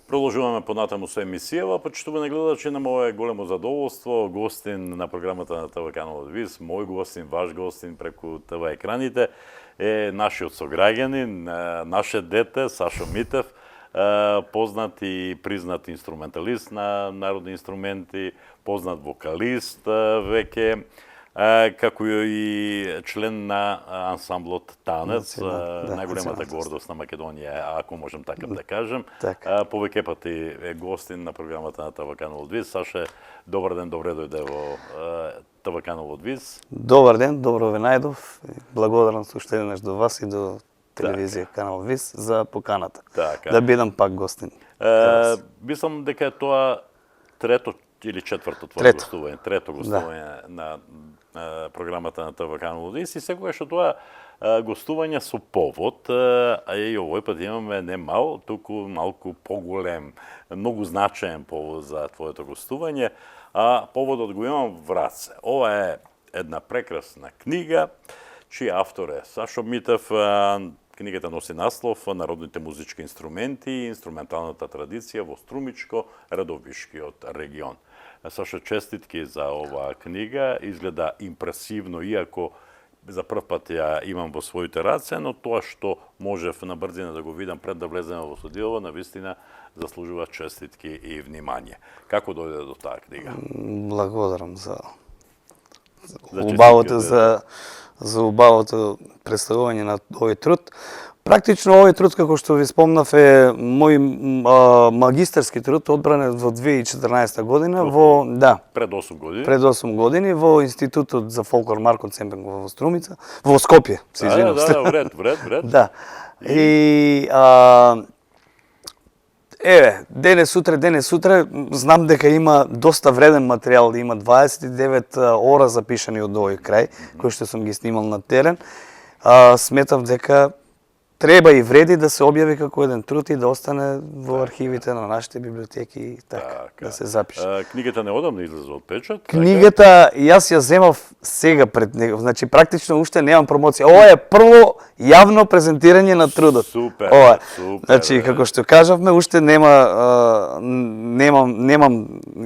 Продолжуваме понатаму со емисијава, почитувани гледачи, нам ова е големо задоволство, гостин на програмата на ТВ каналот ВИС, мој гостин, ваш гостин преку ТВ екраните е нашиот сограѓанин, наше дете Сашо Митев, познат и признат инструменталист на народни инструменти, познат вокалист веќе, како и член на ансамблот Танец, најголемата гордост на Македонија, ако можем така да кажем. Повеќе пати е гостин на програмата на ТВ каналот ВИС. Саше, добар ден, добре дојде во ТВ каналот ВИС. Добар ден, добро ве најдов. Благодарам уште еднаш до вас и до телевизија канал ВИС за поканата. Да бидам пак гостин. Мислам дека е тоа трето или четврто твое гостување, трето гостување на програмата на ТВ каналот ВИС и секогаш тоа гостување со повод, а и овој пат имаме не мал, туку малку поголем, многу значаен повод за твоето гостување, а поводот го имам Враце. Ова е една прекрасна книга, чиј автор е Сашо Митев. Книгата носи наслов "Народните музички инструменти и инструменталната традиција во Струмичко-Радовишкиот регион". Сашо, честитки за оваа книга, изгледа импресивно, иако за прв пат ја имам во своите раце, но тоа што можев на брзина да го видам пред да влеземе во студиото, навистина заслужува честитки и внимание. Како дојде до таа книга? Благодарам за убавото представување на овој труд. Практично овој труд, како што ви спомнав, е мој магистарски труд, одбранет во 2014 година во пред 8 години. Пред 8 години во Институтот за фолклор Марко Цемпенко во Струмица, во Скопје, се извинувам. Вред. Да. И денес сутре, знам дека има доста вреден материјал, има 29 ора запишани од овој крај, кои што сум ги снимал на терен. Сметав дека треба и вреди да се објави како еден труд и да остане во архивите на нашите библиотеки и така, да се запише. Книгата неодамна излезе од печат? Книгата јас ја земав сега пред него, значи практично уште немам промоција. Ова е прво јавно презентирање на трудот. Супер. Значи како што кажавме, уште немам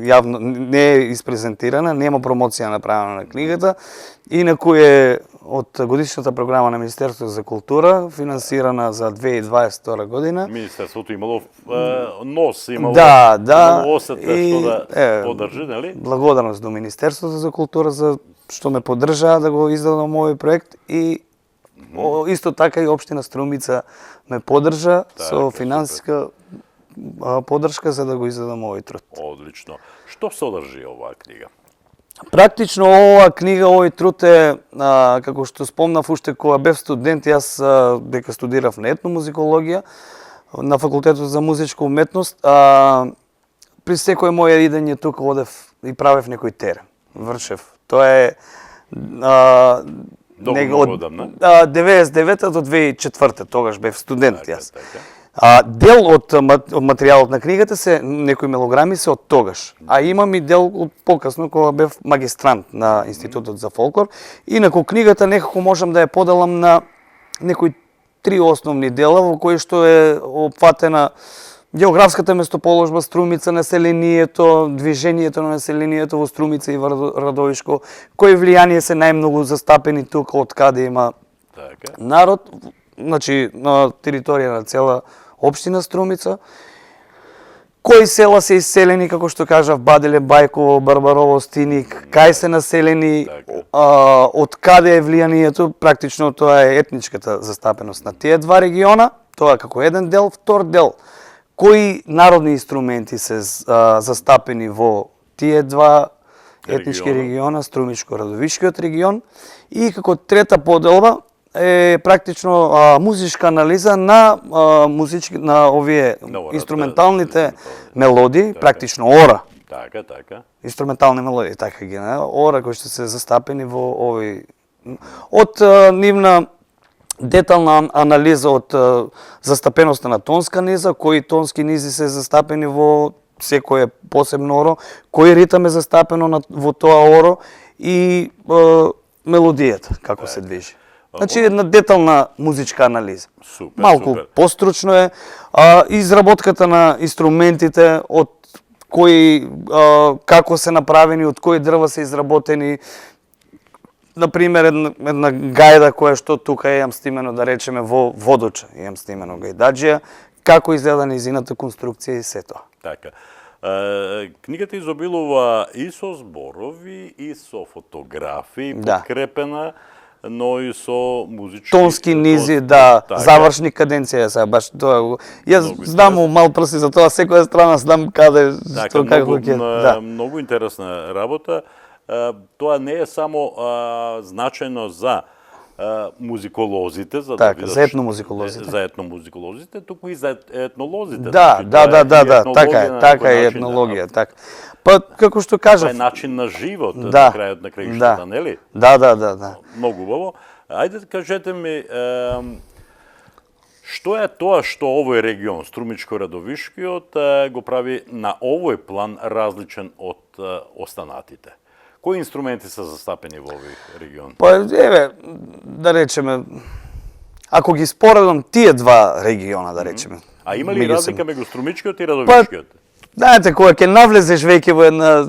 јавно, не е испрезентирана, нема промоција направена на книгата, инаку е од годишната програма на Министерството за култура, финансирана за 2022 година. Министерството имало нос, имало осета што да поддржи, нели? Благодарност до Министерството за култура за што ме поддржаа да го издадам овој проект и исто така и општина Струмица ме поддржа со финансиска поддршка за да го издадам овој труд. Одлично. Што содржи оваа книга? Практично оваа книга, овој труд е, како што спомнав уште кога бев студент, јас дека студирав на етномузикологија на факултетот за музичка уметност, при секој моје идење тука одев и правев некој терен, вршев. Тоа е од 99 до 2004, тогаш бев студент јас. Дел од материјалот на книгата се некои мелограми се од тогаш, а имам и дел од покасно кога бев магистрант на Институтот за фолклор. Инаку книгата некако можам да ја поделам на некои три основни дела во кои што е опфатена географската местоположба Струмица, населението, движењето на населението во Струмица и Радовишко, кои влијание се најмногу застапени тука, од каде има народ, значи на територија на цела општина Струмица. Кои села се иселени, како што кажав, Баделе, Бајково, Барбарово, Стиник, кај се населени, од каде е влијанието, практично тоа е етничката застапеност на тие два региона, тоа како еден дел. Втор дел, кои народни инструменти се застапени во тие два етнички региона, Струмичко-Радовишкиот регион, и како трета поделба е практично музичка анализа на овие инструменталните мелодии, практично ора. Инструментални мелодии, така ги, ора кои што се застапени во овој од нивна детална анализа од застапеноста на тонска низа, кои тонски низи се застапени во секое посебно оро, кој ритам е застапено во тоа оро и мелодијата, како се движи. Значи една детална музичка анализа. Супер, Малку супер. постручно е. Изработката на инструментите, од кои, како се направени, од кои дрва се изработени. Например, една гајда која што тука имам стимено, да речеме, во Водоча, имам стимено гајдаджија, како изгледа низината конструкција и се тоа. Така. Книгата изобилува и со зборови, и со фотографии, Да. подкрепена, но и со музички... Тонски низи, да, така. завршни каденција се баш тоа. Јас Многу знам мал прси за тоа, секоја страна знам каде, Така, што како ќе. Да. многу интересна работа. Тоа не е само значајно за музиколозите, за да Така, видат за етномузиколозите. за етномузиколозите, туку и за етнолозите. Да, Значи, да, тоа е да, и да, етнологија на така некој е начин, етнологија, така. Па како што Тоа кажав, е начин на живот Да. на крајот на краиштата, Да. нели? да. Многу убаво. Ајде кажете ми, што е тоа што овој регион, Струмичко-Радовишкиот, го прави на овој план различен од останатите? Кои инструменти се застапени во овој регион? Па еве, да речеме, ако ги споредам тие два региона, да речеме. А има ли меѓу разлика меѓу Струмичкиот и Радовишкиот? Знаете, кога ќе навлезеш веќе во една...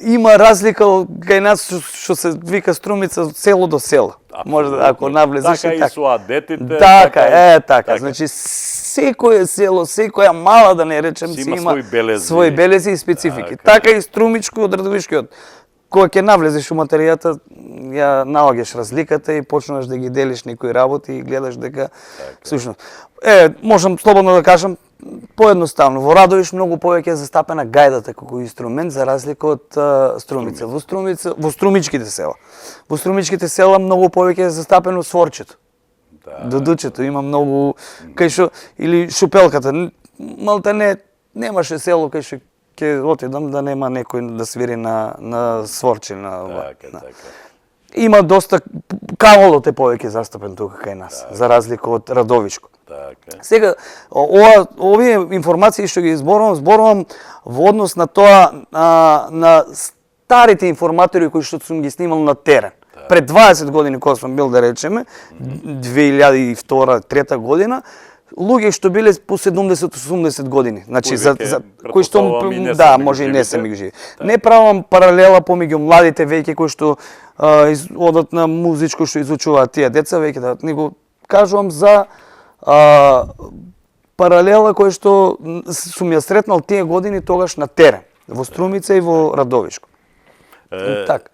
има разлика кај нас што се вика Струмица од село до село. Може да, ако навлезеш така и и така. со адетите. Така. Значи, секој село, секоја мала, да не речем, Си си има има свои белези. и специфики. Така. Така и Струмичко од Радовишкиот. Кога ќе навлезеш у материјата, ја наоѓаш разликата и почнуваш да ги делиш некои работи и гледаш дека всушност. Можам слободно да кажам поедноставно, во Радовиш многу повеќе е застапена гајдата како инструмент за разлика од Струмица. Во Струмичките села. Во Струмичките села многу повеќе е застапено сворчето. Дудучето има многу кај што или шупелката. Малте немаше село кај што ќе отидам да нема некој да свири на сворче Така. Има доста каволот е повеќе застапен тука кај нас, за разлика од Радовишко. Така. Сега овие информации што ги зборувам во однос на тоа на старите информатори кои што сум ги снимал на терен. Пред 20 години кога сум бил, да речеме, 2002-2003 година, луѓе што биле по 70-80 години. Значи кои што може и не се ми живи. Не правам паралела помеѓу младите веќе кои што одат на музичко што изучуваат тие деца веќе да не го кажувам за паралела која што сум ја сретнал тие години тогаш на терен, во Струмица и во Радовишко. Така.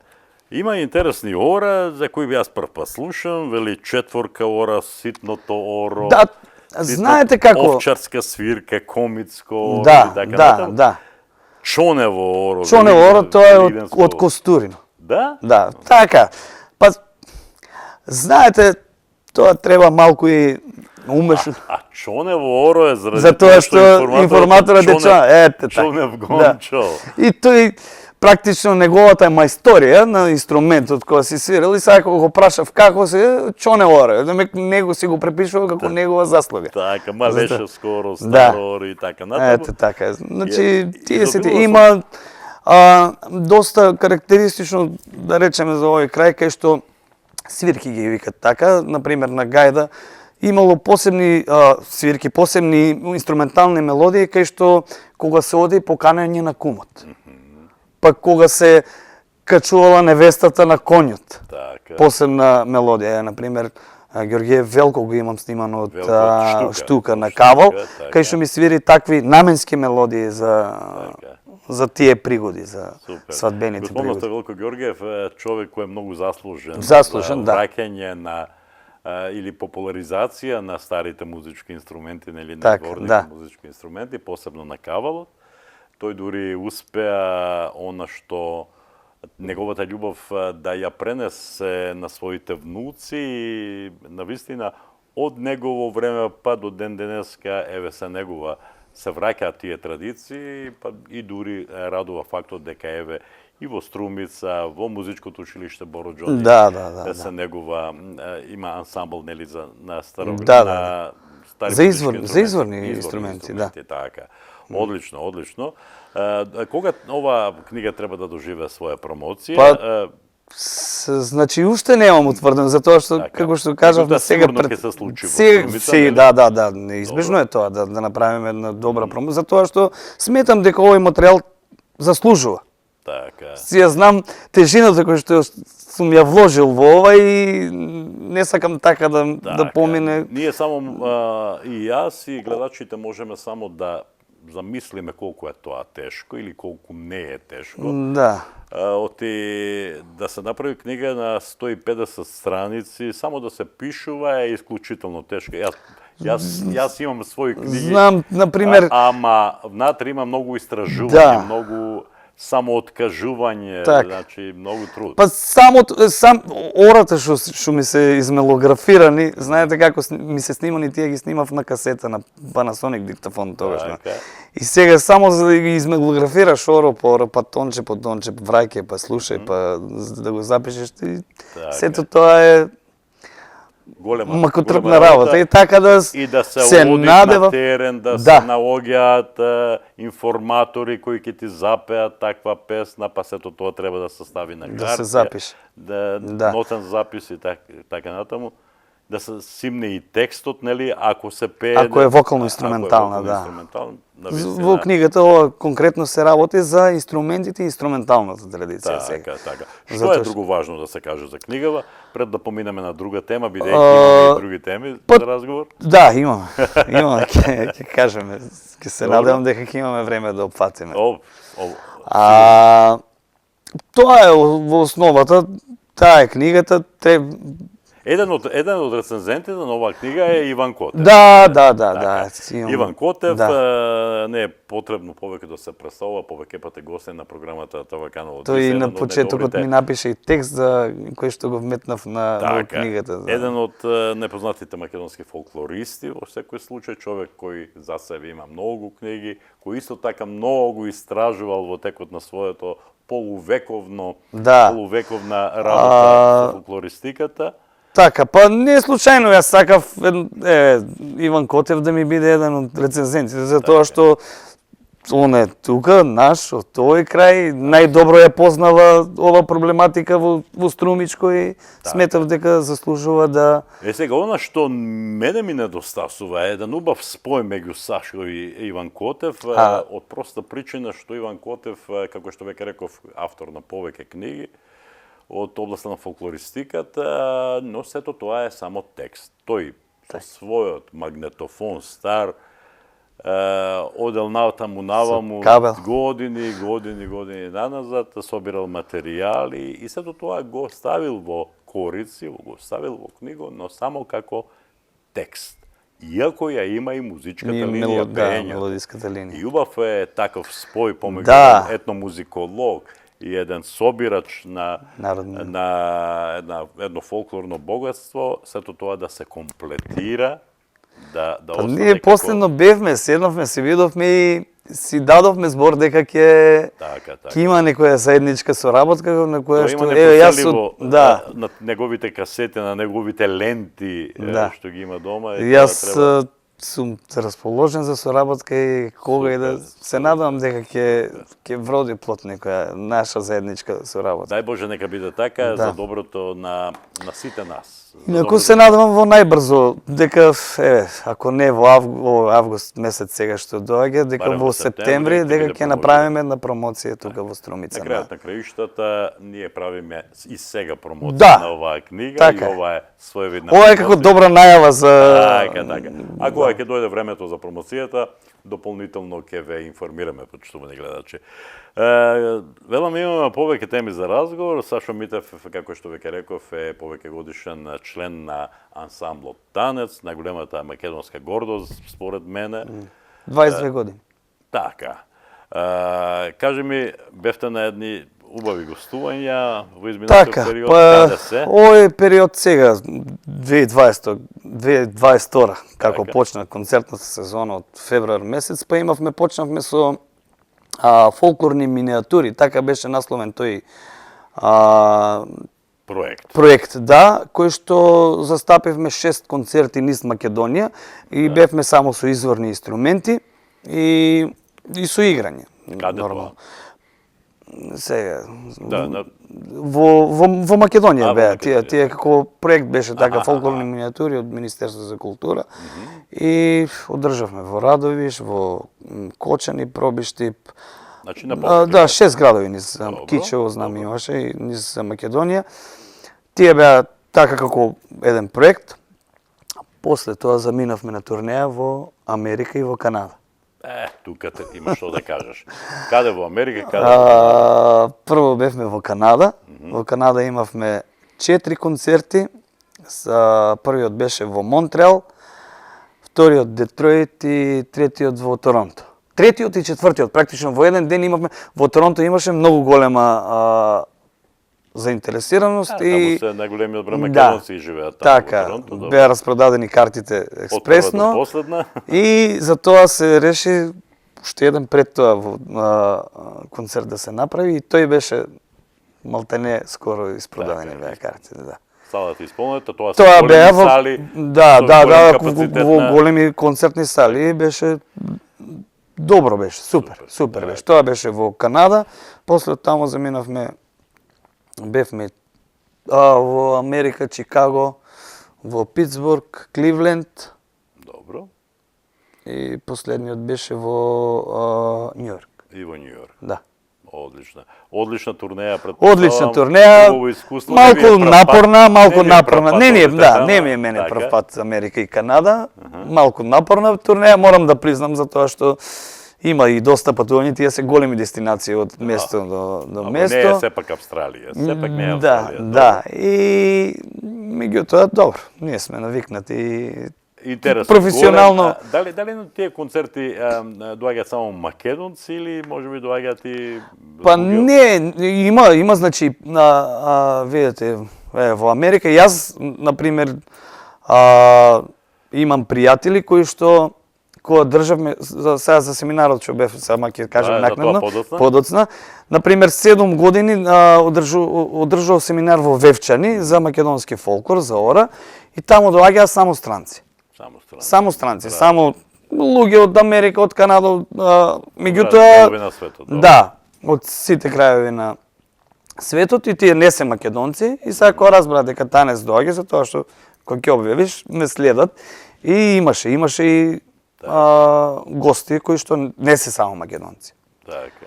Има интересни ора за кои би јас прв пат слушам, вели четворка ора, ситното оро. Да, знаете како? Овчарска свирка, комицко, Да. Чонево оро. Чонево оро тоа е од Костурино. Да? Да, така. Па знаете, тоа треба малку и умешно. А Чонево оро е заради Затоа што информаторот е Чонев Гончо. И тој практично неговата мајсторија на инструментот која си свирил и сега кога го прашав како се Чонево оро, него си го препишува како негова заслуга. Така, ма беше скоро старо и така натаму. Така. Значи, тие се има доста карактеристично, да речеме, за овој крај, кај што свирки ги викат така, например на гајда, имало посебни свирки, посебни инструментални мелодии, кај што кога се оди поканење на кумот. Па кога се качувала невестата на конјот. Така. Посебна мелодија, например, Ѓорѓиев Велко го имам снимано од Штука на Кавал, кај што ми свири такви наменски мелодии за тие пригоди, за свадбените пригоди. Господинот Велко Ѓорѓиев е човек кој е многу заслужен да. враќање на или популаризација на старите музички инструменти, нели надворните музички инструменти, посебно на кавалот. Тој дури успеа она што неговата љубов да ја пренесе на своите внуци и навистина од негово време па до ден денеска еве се негува се враќаат тие традиции, па и дури радува фактот дека еве и во Струмица, во музичкото училиште Боро Џони, се негува, има ансамбл нели на стари за изворни инструменти, така. Одлично. Кога ова книга треба да доживее своја промоција? Значи уште немам утврдено, затоа што Така. како што кажавме сега Сигурно ќе се случи во сега Струмица, си, нели? да, неизбежно е тоа да направиме една добра промоција, затоа што сметам дека овој материјал заслужува. Така. Си ја знам тежината која што сум ја вложил во ова и не сакам така да помине. Ние само и јас и гледачите можеме само да замислиме колку е тоа тешко или колку не е тешко. Да. Оти да се направи книга на 150 страници, само да се пишува е исклучително тешко. Јас имам своји книги. Знам, например, ама внатре има многу истражување, многу самооткажување, значи многу труд. Па сам ората што ми се измелографирани, знаете како ми се снимани, тие ги снимав на касета на Panasonic диктафон тогаш. И сега само за да ги измелографираш оро по оро, па тонче по тонче, враќај, па слушај, па да го запишеш, сето тоа е макотрпна работа и така да се оди на терен, да се наоѓаат информатори кои ќе ти запеат таква песна, па сето тоа треба да се стави на карта. Да се запише. Нотен запис и така натаму. Да се симне и текстот, нели, ако се пее... Ако е вокално-инструментална, да. Во книгата ова конкретно се работи за инструментите и инструменталната традиција сега. Така. Што е друго важно да се каже за книгава, пред да поминеме на друга тема, бидејќи имаме и други теми за разговор? Да, имаме, ќе кажеме. Ќе се надевам дека ќе имаме време да опфатиме. Тоа е во основата, таа е книгата, Еден од рецензентите на оваа книга е Иван Котев. Да. Иван Котев, не е потребно повеќе да се представува, повеќе пати гостен на програмата Таваканово. Тој и на почетокот ми напише и текст за кој што го вметнав на книгата. Еден од непознатите македонски фолклористи, во секој случај човек кој за себе има многу книги, кој исто така многу истражувал во текот на своето полувековна работа со фолклористиката. Така, па не случајно јас сакав Иван Котев да ми биде еден од рецензентите, затоа што он е тука, наш, од тој крај, најдобро ја познава ова проблематика во Струмичко и сметав дека заслужува да... Сега, она што мене ми недостасува е еден убав спој меѓу Сашо и Иван Котев, од проста причина што Иван Котев, како што веќе реков, автор на повеќе книги, од областа на фолклористиката, но сето тоа е само текст. Тој со својот магнетофон стар одел натаму наваму години наназад, собирал материјали и сето тоа го ставил во корици, го ставил во книга, но само како текст. Иако ја има и музичката линија пеењето. И убав е таков спој помеѓу етномузиколог и еден собирач на едно фолклорно богатство, сето тоа да се комплетира, да остане. Ние последно бевме, седнавме, се видовме и си дадовме збор дека ќе има некоја заедничка соработка на која што на неговите касети, на неговите ленти што ги има дома. Јас сум расположен за соработка и кога и да се надевам дека ќе вроди плод некоја наша заедничка соработка. Дај Боже нека биде така за доброто на сите нас. Инаку се надевам во најбрзо дека ако не во август месец сега што доаѓа, дека во септември дека ќе направиме една промоција тука во Струмица. На крајот на краиштата ние правиме и сега промоција на оваа книга и ова е своевидна. Ова е како добра најава за Ако ќе дојде времето за промоцијата, дополнително ќе ве информираме, почитувани гледачи. Велам, имаме повеќе теми за разговор. Сашо Митев, како што веќе реков, е повеќе годишен член на ансамблот Танец, најголемата македонска гордост, според мене. 22 години. Така. Кажи ми, бевте на едни убави гостувања во изминатиот период, каде се? Овој период сега, 2022, како почна концертната сезона од февруар месец, па почнавме со фолклорни миниатури, така беше насловен тој проект, кој што застапивме 6 концерти низ Македонија и бевме само со изворни инструменти и со играње. Каде тоа? Сега, Да, во Македонија во беа, Македонија, тие како проект беше така фолклорни миниатури од Министерството за култура и одржавме во Радовиш, во Кочани, Пробиштип. Значи на повеќе. Да, 6 градови низ Кичево, знам имаше и низ Македонија. Тие беа така како еден проект. После тоа заминавме на турнеја во Америка и во Канада. Тука имаш што да кажеш. Каде во Америка, каде? Прво бевме во Канада. Во Канада имавме 4 концерти. Првиот беше во Монтреал, вториот Детройт и третиот во Торонто. Третиот и четвртиот, практично во еден ден имавме. Во Торонто имаше многу голема заинтересираност и таму се најголемиот број македонци живеат таму така, во Торонто. Беа распродадени картите експресно. Од последна. И за тоа се реши уште еден пред тоа концерт да се направи и тој беше малтене скоро испродадени беа картите, да. Салата исполнета, тоа се големи сали. Во големи концертни сали беше добро беше, супер беше. Тоа беше во Канада, после таму заминавме бевме во Америка, Чикаго, во Питсбург, Кливленд. Добро. И последниот беше во Њујорк. И во Њујорк. Да. Одлична турнеја, предпоставам. Одлична турнеја. Малку напорна. Не ми е мене прв пат Америка и Канада. Малку напорна турнеја, морам да признам за тоа што има и доста патувања, тие се големи дестинации од место до место. Не е сепак Австралија, сепак не е Австралија. Да, и меѓутоа добро, ние сме навикнати. Интересно. Професионално. Дали на тие концерти доаѓаат само македонци или можеби доаѓаат и Па не, има значи видите, во Америка јас на пример имам пријатели кои што кога државме сега за семинарот што бев, сама ќе кажам накнадно, подоцна. На пример 7 години одржував семинар во Вевчани за македонски фолклор, за ора, и таму доаѓаа само странци. Само странци, само луѓе од Америка, од Канада, меѓутоа да, од сите крајови на светот и тие не се македонци и сега кога разбраа дека Танец доаѓа, за тоа што кога ќе објавиш ме следат и имаше и гости кои што не се само македонци. Така.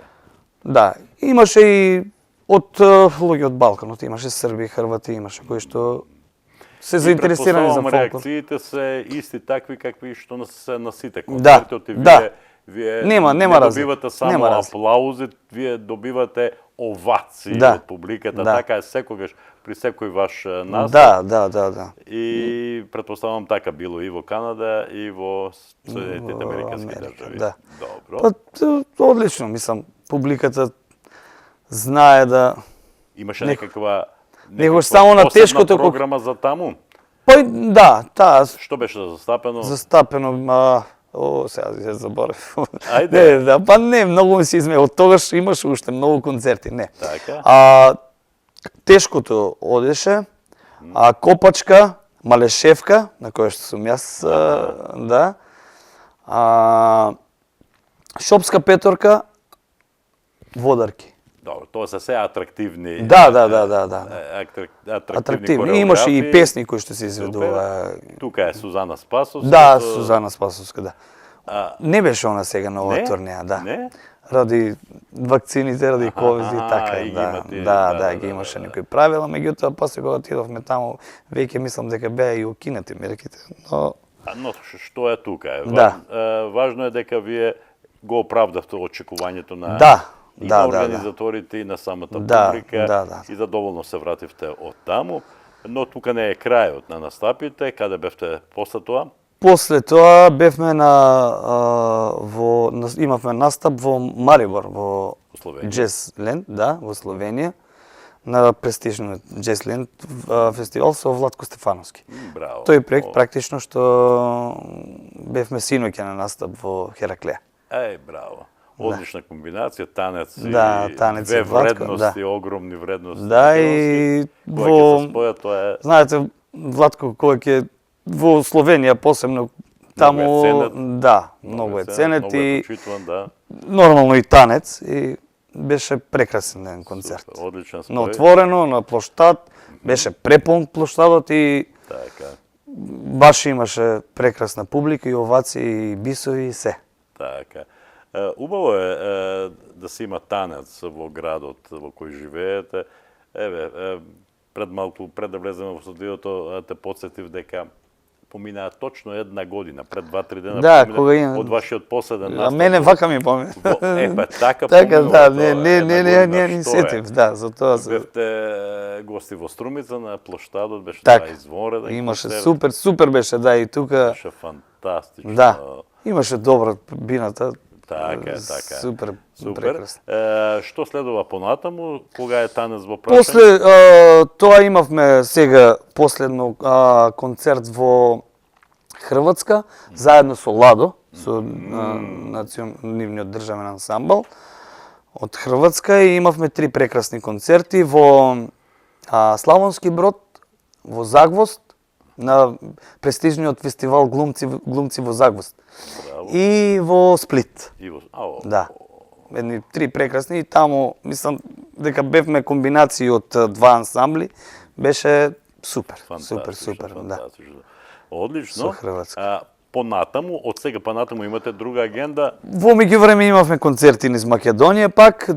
Да, имаше и од луѓе од Балканот, имаше срби, хрвати, имаше кои што се заинтересирани за фолклор. Реакциите се исти такви какви што се на сите концерти. Вие не добивате само аплаузи, вие добивате овации од публиката, така е секогаш при секој ваш настап. Да. И претпоставам така било и во Канада и во Соединетите Американски држави. Да. Добро. Па одлично, мислам, публиката знае да имаше некаква само на тешкото програма за таму. Па да, таа што беше застапено? Застапено, сега се заборев. Ајде. Па не, многу ми се изме. Од тогаш имаше уште многу концерти, не. Така. Тешкото одеше, Копачка, Малешевка, на која што сум јас, да. Шопска петорка, Водарки. Добро, тоа се се атрактивни. Да. Атрактивни. Имаше и песни кои што се изведува. Тука е Сузана Спасовска. Да, Сузана Спасовска, да. Не беше она сега на оваа турнеја, да. Не? Ради вакцините, ради ковид и така, да, ги имаше некои правила, меѓутоа после кога отидовме таму, веќе мислам дека беа и укинати мерките, но што е тука? Да. Важно е дека вие го оправдавте очекувањето на организаторите и на самата публика и задоволно се вративте од таму, но тука не е крајот на настапите, каде бевте после тоа? После тоа бевме имавме настап во Марибор, во Джезленд, да, во Словенија, на престижниот Джезленд фестивал со Владко Стефановски. Браво. Тој проект практично што бевме синоќа на настап во Хераклеја. Браво. Одлична комбинација, танец и две вредности, огромни вредности. Да, и знаете, Владко кој ќе во Словенија посебно таму, да, многу е ценет и нормално и танец и беше прекрасен концерт. Супер, одличен спој. На отворено, на плоштад, беше преполн плоштадот и Така. баш имаше прекрасна публика и овации и бисови и се. Така. Убаво е да се има танец во градот во кој живеете. Пред да влеземе во студиото, те подсетив дека поминаа точно една година, пред 2-3 дена Да, кога имам... од вашиот последен А настап. мене вака ми помина. Така Така, да, поминува не сетив, да, за тоа се... Бевте гости во Струмица на плоштадот, беше Така. тоа извонреден Имаше концерт. супер беше, да, и тука... Беше фантастично. Да, имаше добра бината. Така. Супер, Супер. прекрасно. Што следува понатаму? Кога е танец во прашање? После тоа имавме сега последно концерт во Хрватска, заедно со Ладо, со нивниот државен ансамбл од Хрватска, и имавме 3 прекрасни концерти во Славонски Брод, во Загвост, на престижниот фестивал глумци во Загвост. Браво. И во Сплит. Да. Едни 3 прекрасни, и таму мислам дека бевме комбинации од 2 ансамбли, беше супер, да. Одлично. Со Хрватска. Понатаму, од сега понатаму имате друга агенда? Во меѓувреме имавме концерти низ Македонија пак.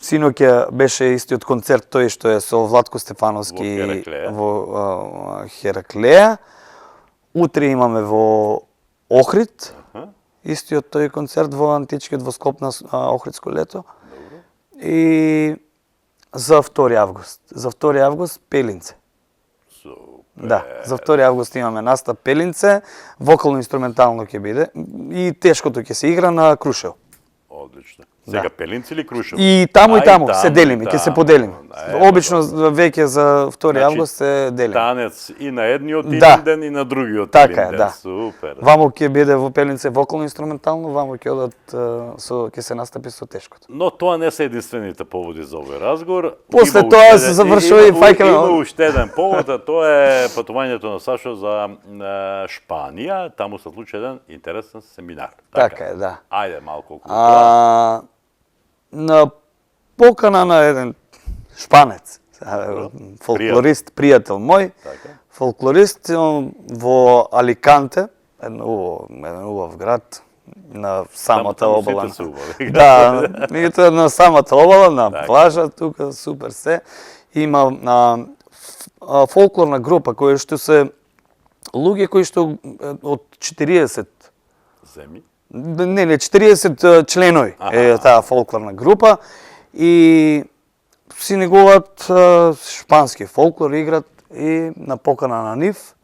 Синоќа беше истиот концерт тој што е со Владко Стефановски во Хераклеја. Утре имаме во Охрид. Истиот тој концерт во античкиот во Скоп на Охридско лето. Добро. И за 2 август. За 2 август Пелинце. Да, за 2 август имаме настап Пелинце, вокално-инструментално ќе биде и тешкото ќе се игра на Крушево. Одлично. Сега Пелинце или Крушево? И таму се делиме, ќе се поделиме. Обично веќе за 2 август се делиме. Танец и на едниот Илинден и на другиот Илинден. Така е, да. Супер. Вамо ќе биде во Пелинце вокално-инструментално, вамо ќе одат ќе се настапи со тешкото. Но тоа не се единствените поводи за овој разговор. После тоа се завршува и фаќаме. Има уште еден повод, а тоа е патувањето на Сашо за Шпанија. Таму се случи еден интересен семинар. Така е, да. Ајде малку околу тоа. На покана на еден шпанец, фолклорист, пријател мој, фолклорист во Аликанте, еден убав град на самата обала. Да, меѓутоа на самата обала, на плажа, тука супер се. Има фолклорна група која што се луѓе кои што од 40 земји. Не, 40 членови е таа фолклорна група и си негуваат шпански фолклор, играт, и на покана на нив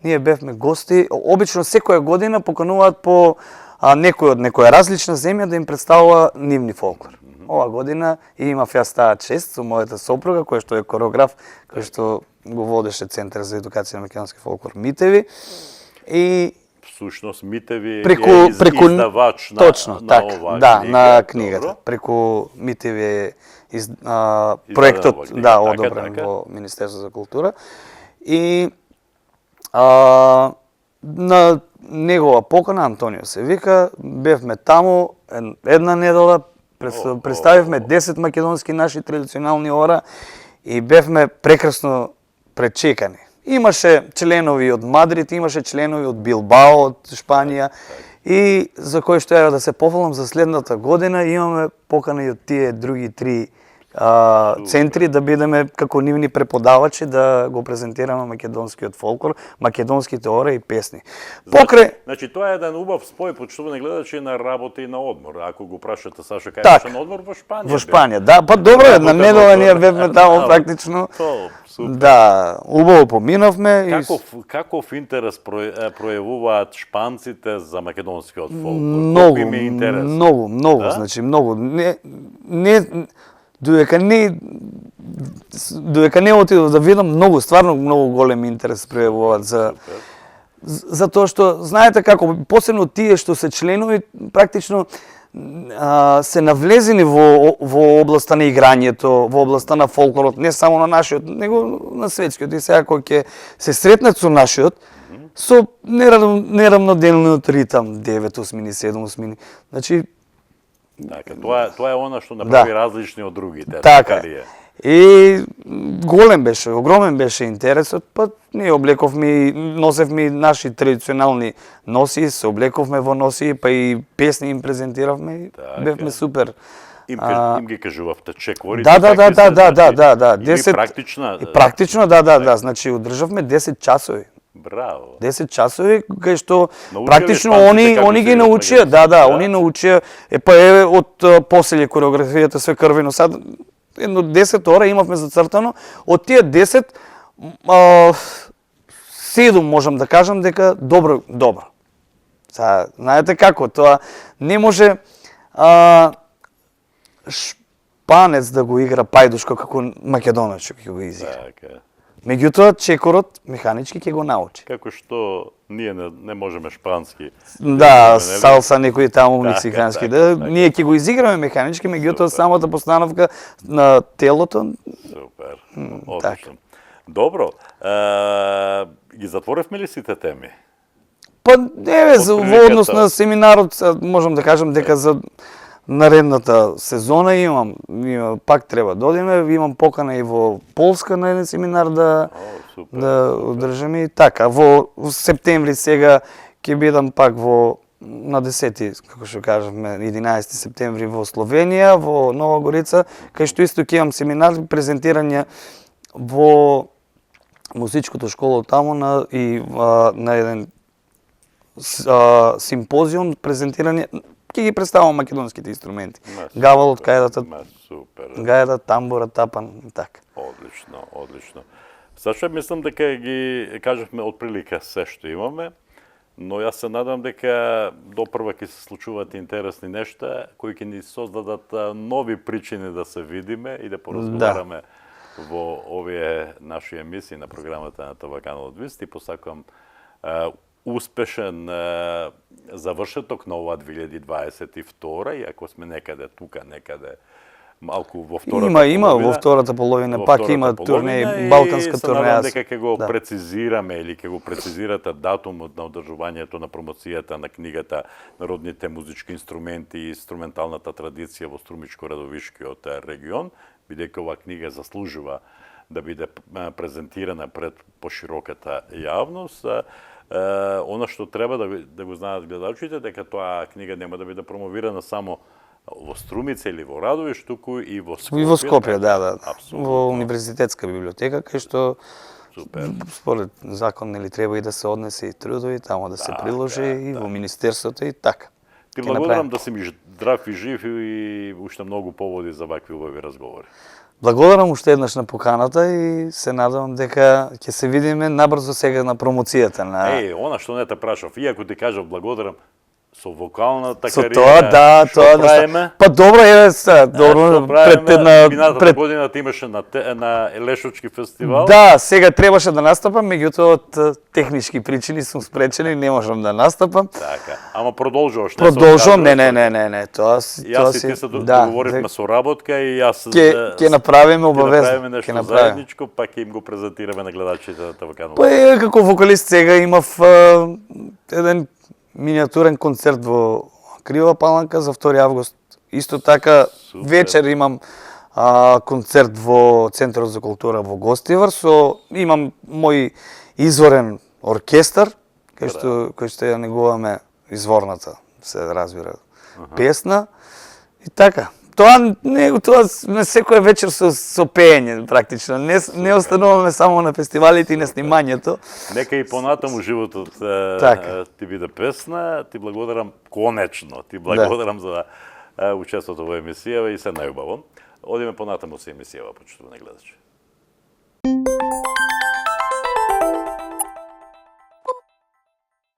ние бевме гости. Обично секоја година покануваат по некој од некоја различна земја да им представува нивни фолклор. Ова година и имав јас таа чест со мојата сопруга, која што е кореограф, кој што го водеше Центар за едукација на македонски фолклор Митеви, и Всушност Митеви преку издавач на точно, така, оваа да, книга. на книгата. Добро. Преку Митеви е проектот одобрен така. во Министерство за култура. И на негова покана, Антонио се вика, бевме таму една недела, представивме 10 македонски наши традиционални ора и бевме прекрасно пречекани. Имаше членови од Мадрид, имаше членови од Билбао, од Шпанија, и за кој што ја да се пофалам за следната година имаме покана и од тие други 3 центри да бидеме како нивни преподавачи да го презентираме македонскиот фолклор, македонските ора и песни. Значи тоа е еден убав спој, почитувани гледачи, на работа и на одмор. Ако го прашате Сашо кај беше на одмор во Шпанија. Во Шпанија, да, па добро, една недела ние бевме таму практично. Да, убаво поминавме. Каков интерес пројавуваат шпанците за македонскиот фолклор? Многу, значи многу. Додека не отидов да видам, стварно многу голем интерес пројавуваат за тоа што, знаете како, посебно тие што се членови, практично се навлезени во областа на играњето, во областа на фолклорот, не само на нашиот, него на светскиот. И сега кој ќе се сретнат со нашиот, со неравноделниот ритам, 9/8, 7/8. Значи, Така, тоа е она што направи различни од другите. Така ли е. И голем беше, огромен беше интересот, па ние облековме, носевме наши традиционални носи, се облековме во носи, па и песни им презентиравме и бевме супер. Им ги кажувавте чекори. Да. 10 практична. Практично, да. Значи одржавме 10 часови. Браво. 10 часови кај што Научиле практично шпанците они ги научија, они научија, од поселе кореографијата све крвено. Сад едно 10 ора имавме зацртано, од тие 10 7 можам да кажам дека добро. Знаете како, тоа не може шпанец да го игра Пајдушко како македонец ќе го изигра. Така. Меѓутоа, чекорот механички ќе го научи. Како што ние не можеме шпански. Да, салса некои таму мексикански. Ние ќе го изиграме механички, меѓутоа самата постановка на телото. Супер. Одлично. Добро. Ги затворевме ли сите теми? Па, во однос на семинарот, можам да кажам дека за наредната сезона имам пак треба да одиме, имам покана и во Полска на еден семинар да одржаме и така. Во септември сега ќе бидам пак на 10, како што кажавме, 11 септември во Словенија, во Нова Горица, кај што исто ќе имам семинар, презентирање во музичкото школа таму на еден симпозиум, презентирање, ќе ги представам македонските инструменти. Гавалот, кајдата, гајата, тамбура, тапан и така. Одлично. Сашо, мислам дека ги кажавме отприлика се што имаме, но јас се надам дека допрва ќе се случуваат интересни нешта кои ќе ни создадат нови причини да се видиме и да поразговараме во овие наши емисии на програмата на ТВ Канал 200 и посакувам успешен завршеток на оваа 2022, и ако сме некаде малку во втората половина. Има во втората половина, пак има турнеи, балканска турнеја. Се надам дека ќе го прецизираме или ќе го прецизирате датумот на одржувањето на промоцијата на книгата Народните музички инструменти и инструменталната традиција во Струмичко-Радовишкиот регион, бидејќи оваа книга заслужува да биде презентирана пред пошироката јавност. Она што треба да го знаат гледачите, дека тоа книга нема да биде промовирана само во Струмица или во Радовиш, туку и во Скопје. И во Скопје, да. Во универзитетска библиотека, кај што според закон нели треба и да се однесе и трудови, тамо да се приложи и во министерството и така. Ти благодарам да си ми здрав и жив и уште многу поводи за вакви убави разговори. Благодарам уште еднаш на поканата и се надевам дека ќе се видиме набрзо сега на промоцијата на... Она што не те прашав, иако ти кажав благодарам, со вокалната кариера, што правиме? Па добро минатата година ти имаше на Лешочки фестивал. Да, сега требаше да настапам, меѓутоа од технички причини сум спречен и не можам да настапам. Така, ама продолжуваш? Продолжувам, не, тоа си... Јас и ти се договоривме со работка и јас... Ќе направиме обавезно. Ќе направиме нешто заедничко, па ќе им го презентираме на гледачите на ТВ Канал. Па како вокалист сега имав еден миниатурен концерт во Крива Паланка за 2 август. Исто така вечер имам концерт во Центарот за култура во Гостивар, имам мој изворен оркестар кој што ја негуваме изворната, се разбира, песна и така. Тоа на секоја вечер со пеење практично. Не остануваме само на фестивалите и на снимањето. Нека и понатаму животот ти биде песна. Ти благодарам конечно. Ти благодарам за учеството во емисијава и се најубаво. Одиме понатаму со емисијава, почитувани гледачи.